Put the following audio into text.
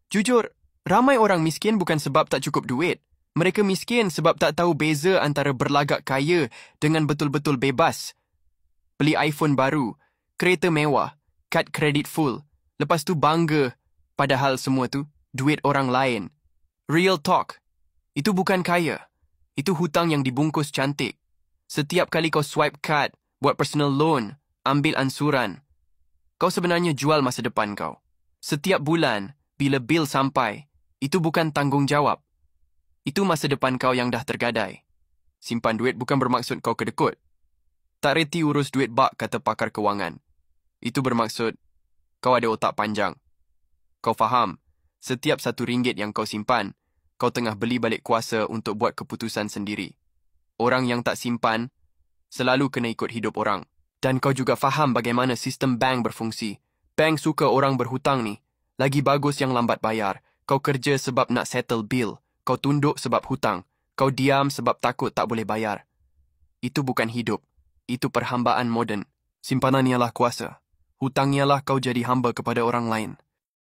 Jujur, ramai orang miskin bukan sebab tak cukup duit. Mereka miskin sebab tak tahu beza antara berlagak kaya dengan betul-betul bebas. Beli iPhone baru, kereta mewah, kad kredit full. Lepas tu bangga, padahal semua tu duit orang lain. Real talk. Itu bukan kaya. Itu hutang yang dibungkus cantik. Setiap kali kau swipe card, buat personal loan, ambil ansuran, kau sebenarnya jual masa depan kau. Setiap bulan, bila bil sampai, itu bukan tanggungjawab. Itu masa depan kau yang dah tergadai. Simpan duit bukan bermaksud kau kedekut. Tak reti urus duit bak, kata pakar kewangan. Itu bermaksud kau ada otak panjang. Kau faham, setiap RM1 yang kau simpan, kau tengah beli balik kuasa untuk buat keputusan sendiri. Orang yang tak simpan, selalu kena ikut hidup orang. Dan kau juga faham bagaimana sistem bank berfungsi. Bank suka orang berhutang ni. Lagi bagus yang lambat bayar. Kau kerja sebab nak settle bill. Kau tunduk sebab hutang. Kau diam sebab takut tak boleh bayar. Itu bukan hidup. Itu perhambaan moden. Simpanan ialah kuasa. Hutang ialah kau jadi hamba kepada orang lain.